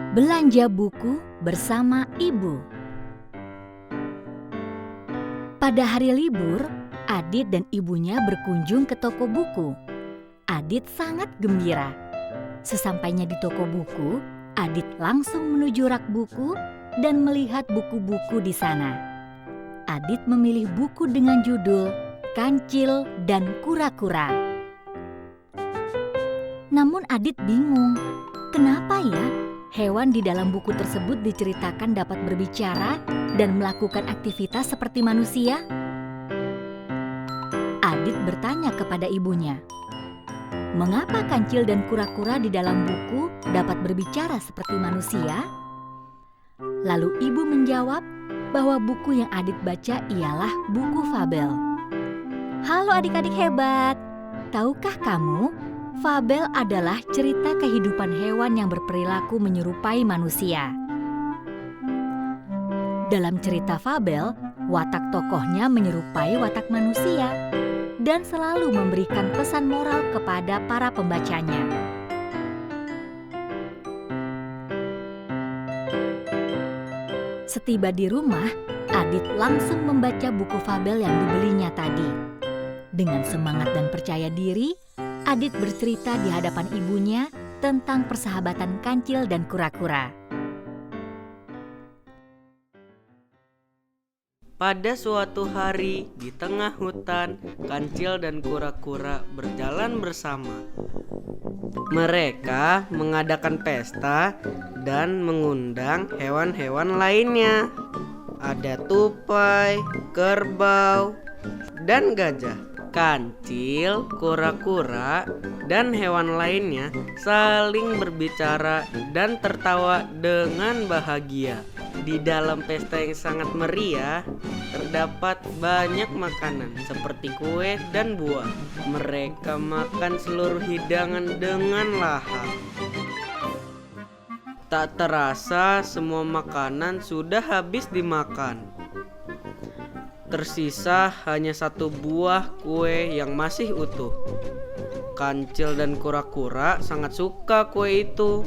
Belanja buku bersama ibu. Pada hari libur, Adit dan ibunya berkunjung ke toko buku. Adit sangat gembira. Sesampainya di toko buku, Adit langsung menuju rak buku dan melihat buku-buku di sana. Adit memilih buku dengan judul Kancil dan Kura-Kura. Namun Adit bingung, kenapa ya hewan di dalam buku tersebut diceritakan dapat berbicara dan melakukan aktivitas seperti manusia? Adit bertanya kepada ibunya, mengapa kancil dan kura-kura di dalam buku dapat berbicara seperti manusia? Lalu ibu menjawab bahwa buku yang Adit baca ialah buku fabel. Halo adik-adik hebat, tahukah kamu, fabel adalah cerita kehidupan hewan yang berperilaku menyerupai manusia. Dalam cerita fabel, watak tokohnya menyerupai watak manusia dan selalu memberikan pesan moral kepada para pembacanya. Setiba di rumah, Adit langsung membaca buku fabel yang dibelinya tadi. Dengan semangat dan percaya diri, Adit bercerita di hadapan ibunya tentang persahabatan kancil dan kura-kura. Pada suatu hari di tengah hutan, kancil dan kura-kura berjalan bersama. Mereka mengadakan pesta dan mengundang hewan-hewan lainnya. Ada tupai, kerbau, dan gajah. Kancil, kura-kura, dan hewan lainnya saling berbicara dan tertawa dengan bahagia. Di dalam pesta yang sangat meriah, terdapat banyak makanan seperti kue dan buah. Mereka makan seluruh hidangan dengan lahap. Tak terasa semua makanan sudah habis dimakan. Tersisa hanya satu buah kue yang masih utuh. Kancil dan kura-kura sangat suka kue itu.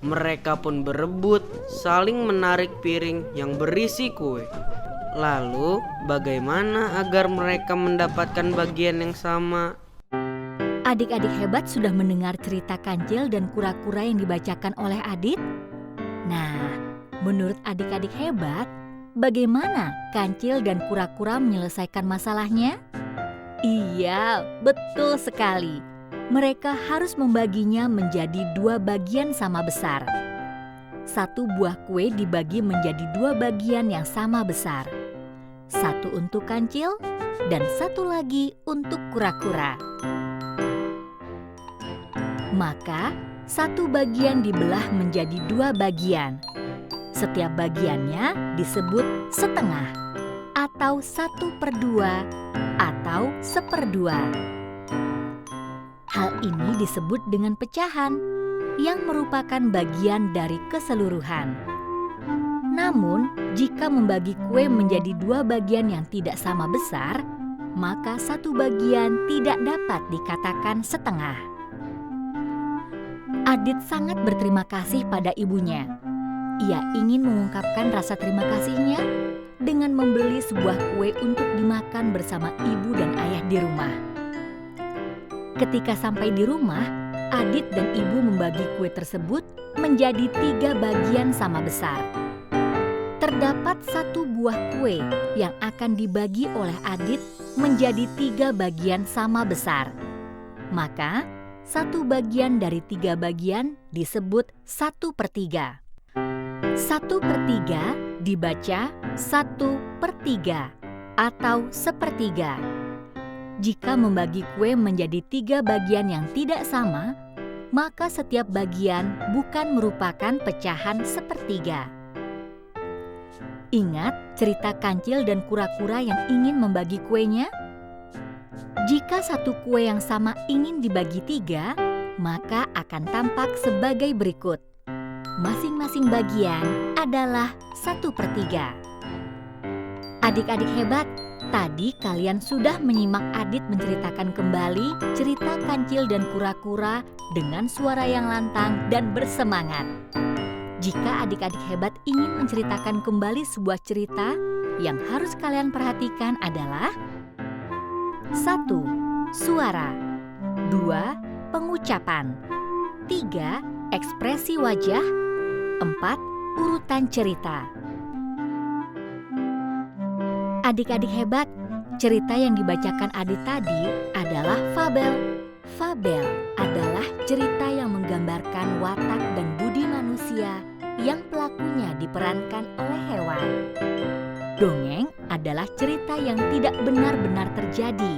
Mereka pun berebut saling menarik piring yang berisi kue. Lalu bagaimana agar mereka mendapatkan bagian yang sama? Adik-adik hebat sudah mendengar cerita kancil dan kura-kura yang dibacakan oleh Adit? Nah, menurut adik-adik hebat, bagaimana kancil dan kura-kura menyelesaikan masalahnya? Iya, betul sekali. Mereka harus membaginya menjadi 2 bagian sama besar. Satu buah kue dibagi menjadi 2 bagian yang sama besar. Satu untuk kancil dan satu lagi untuk kura-kura. Maka, satu bagian dibelah menjadi 2 bagian. Setiap bagiannya disebut setengah, atau 1/2, atau 1/2. Hal ini disebut dengan pecahan, yang merupakan bagian dari keseluruhan. Namun, jika membagi kue menjadi 2 bagian yang tidak sama besar, maka satu bagian tidak dapat dikatakan setengah. Adit sangat berterima kasih pada ibunya. Ia ingin mengungkapkan rasa terima kasihnya dengan membeli sebuah kue untuk dimakan bersama ibu dan ayah di rumah. Ketika sampai di rumah, Adit dan ibu membagi kue tersebut menjadi 3 bagian sama besar. Terdapat satu buah kue yang akan dibagi oleh Adit menjadi 3 bagian sama besar. Maka, 1 bagian dari 3 bagian disebut 1/3. 1/3 dibaca 1/3 atau 1/3. Jika membagi kue menjadi 3 bagian yang tidak sama, maka setiap bagian bukan merupakan pecahan 1/3. Ingat cerita kancil dan kura-kura yang ingin membagi kuenya? Jika satu kue yang sama ingin dibagi 3, maka akan tampak sebagai berikut. Masing-masing bagian adalah 1/3. Adik-adik hebat, tadi kalian sudah menyimak Adit menceritakan kembali cerita kancil dan kura-kura dengan suara yang lantang dan bersemangat. Jika adik-adik hebat ingin menceritakan kembali sebuah cerita, yang harus kalian perhatikan adalah 1. Suara 2. Pengucapan 3. Ekspresi wajah 4. Urutan cerita. Adik-adik hebat, cerita yang dibacakan Adit tadi adalah fabel. Fabel adalah cerita yang menggambarkan watak dan budi manusia yang pelakunya diperankan oleh hewan. Dongeng adalah cerita yang tidak benar-benar terjadi,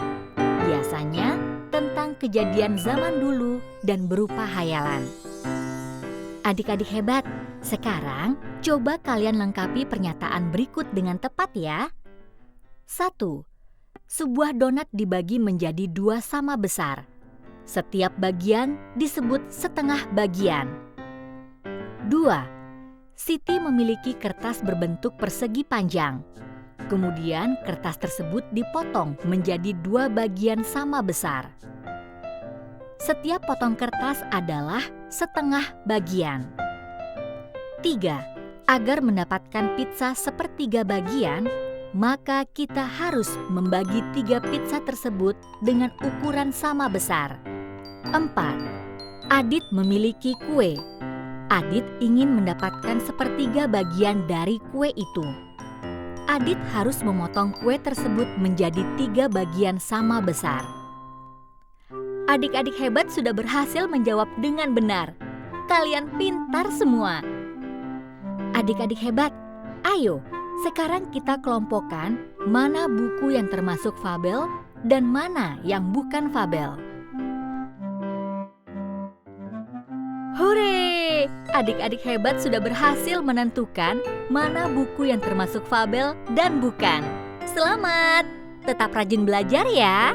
biasanya tentang kejadian zaman dulu dan berupa hayalan. Adik-adik hebat, sekarang coba kalian lengkapi pernyataan berikut dengan tepat ya. 1. Sebuah donat dibagi menjadi 2 sama besar. Setiap bagian disebut setengah bagian. 2. Siti memiliki kertas berbentuk persegi panjang. Kemudian kertas tersebut dipotong menjadi 2 bagian sama besar. Setiap potong kertas adalah setengah bagian. 3. Agar mendapatkan pizza sepertiga bagian, maka kita harus membagi 3 pizza tersebut dengan ukuran sama besar. 4. Adit memiliki kue. Adit ingin mendapatkan sepertiga bagian dari kue itu. Adit harus memotong kue tersebut menjadi 3 bagian sama besar. Adik-adik hebat sudah berhasil menjawab dengan benar. Kalian pintar semua. Adik-adik hebat, ayo sekarang kita kelompokkan mana buku yang termasuk fabel dan mana yang bukan fabel. Hore! Adik-adik hebat sudah berhasil menentukan mana buku yang termasuk fabel dan bukan. Selamat! Tetap rajin belajar ya!